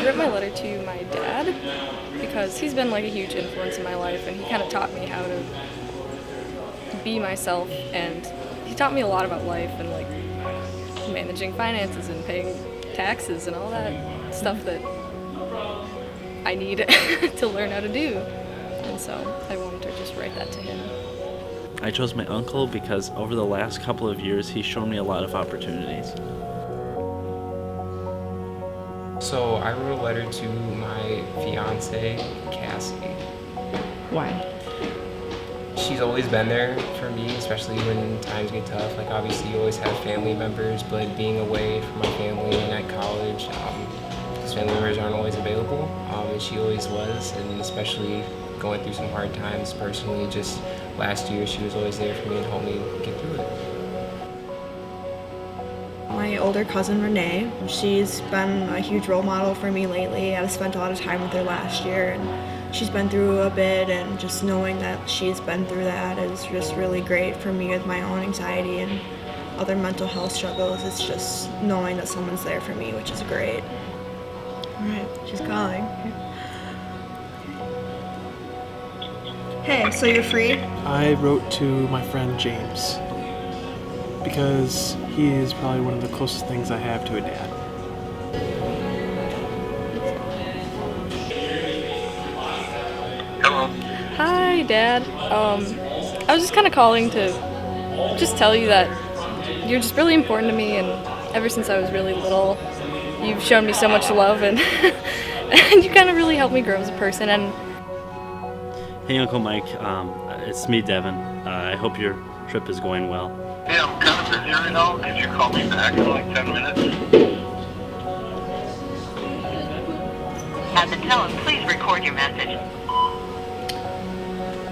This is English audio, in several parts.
wrote my letter to my dad because he's been like a huge influence in my life, and he kind of taught me how to be myself, and he taught me a lot about life and like managing finances and paying taxes and all that stuff that I need to learn how to do. And so I wanted to just write that to him. I chose my uncle because over the last couple of years he's shown me a lot of opportunities. So I wrote a letter to my fiance, Cassie. Why? She's always been there for me, especially when times get tough. Like obviously you always have family members, but being away from my family and at college, because family members aren't always available, and she always was, and especially going through some hard times personally. Just last year she was always there for me and helped me get through it. My older cousin Renee, she's been a huge role model for me lately. I've spent a lot of time with her last year, and she's been through a bit, and just knowing that she's been through that is just really great for me with my own anxiety and other mental health struggles. It's just knowing that someone's there for me, which is great. All right, she's calling. Hey, so you're free? I wrote to my friend James because he is probably one of the closest things I have to a dad. Hello. Hi, Dad. I was just kind of calling to just tell you that you're just really important to me, and ever since I was really little, you've shown me so much love, and and you kind of really helped me grow as a person. And Hey Uncle Mike, it's me Devin. I hope your trip is going well. Hey, I'm kind of busy right now. Could you call me back in like 10 minutes? At the tone, please record your message.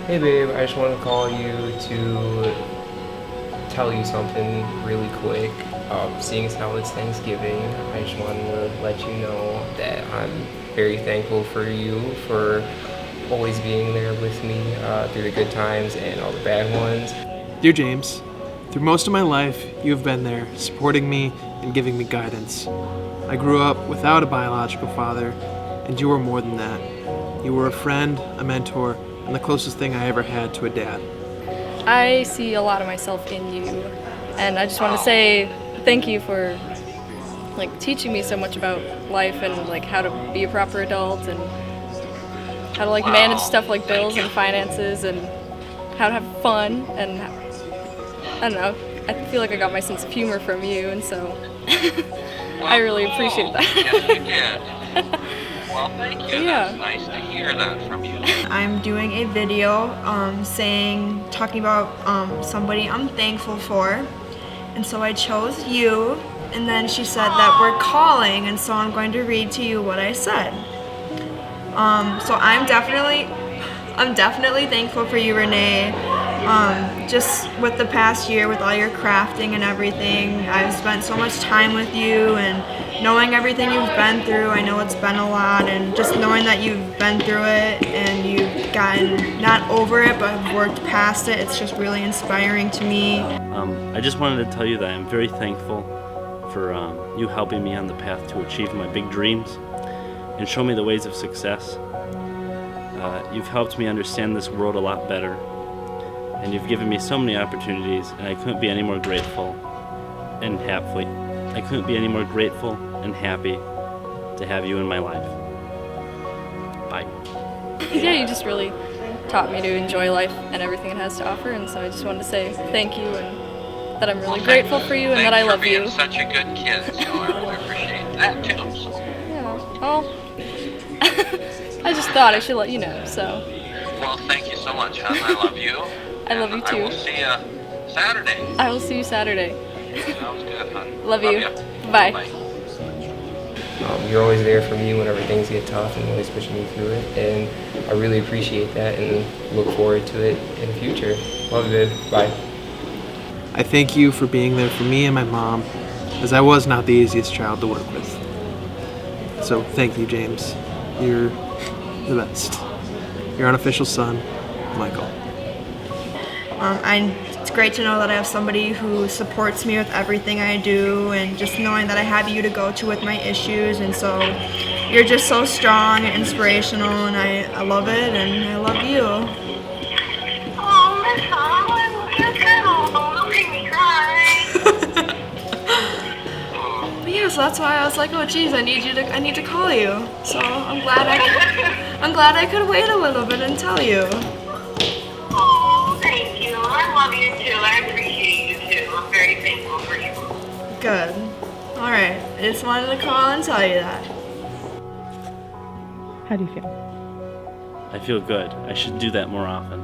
Hey babe, I just want to call you to tell you something really quick. Seeing as how it's Thanksgiving, I just wanted to let you know that I'm very thankful for you for always being there with me through the good times and all the bad ones. Dear James, through most of my life, you have been there, supporting me and giving me guidance. I grew up without a biological father, and you were more than that. You were a friend, a mentor, and the closest thing I ever had to a dad. I see a lot of myself in you, and I just want to say thank you for like teaching me so much about life and like how to be a proper adult and how to like manage stuff like bills and finances and how to have fun, and I don't know, I feel like I got my sense of humor from you, and so I really appreciate that. Yes, you did. Well, thank you. Yeah. That's nice to hear that from you. I'm doing a video talking about somebody I'm thankful for, and so I chose you, and then she said that we're calling, and so I'm going to read to you what I said. So I'm definitely thankful for you, Renee. Just with the past year, with all your crafting and everything, I've spent so much time with you, and knowing everything you've been through, I know it's been a lot, and just knowing that you've been through it and you've gotten not over it but have worked past it, it's just really inspiring to me. I just wanted to tell you that I'm very thankful for you helping me on the path to achieve my big dreams and show me the ways of success. You've helped me understand this world a lot better, and you've given me so many opportunities, and I couldn't be any more grateful and happy. I couldn't be any more grateful and happy to have you in my life. Bye. Yeah, you just really taught me to enjoy life and everything it has to offer, and so I just wanted to say thank you, and that I'm really grateful for you, and that I love you. Thanks for being such a good kid, so I really appreciate that too. So. Yeah, well, I just thought I should let you know, so. Well, thank you so much, hon. I love you. I love you too. I will see you Saturday. I will see you Saturday. Sounds good, hon. Love you. Bye. Bye. You're always there for me whenever things get tough and always pushing me through it, and I really appreciate that and look forward to it in the future. Love you, babe. Bye. I thank you for being there for me and my mom, as I was not the easiest child to work with. So thank you, James. You're the best. Your unofficial son, Michael. It's great to know that I have somebody who supports me with everything I do, and just knowing that I have you to go to with my issues, and so you're just so strong and inspirational, and I love it, and I love you. Oh, Miss Hall, I love you too. Don't make me cry. But yeah, so that's why I was like, oh geez, I need to call you. So I'm glad I could wait a little bit and tell you. Oh, thank you. I love you too. I appreciate you too. I'm very thankful for you. Good. All right. I just wanted to call and tell you that. How do you feel? I feel good. I should do that more often.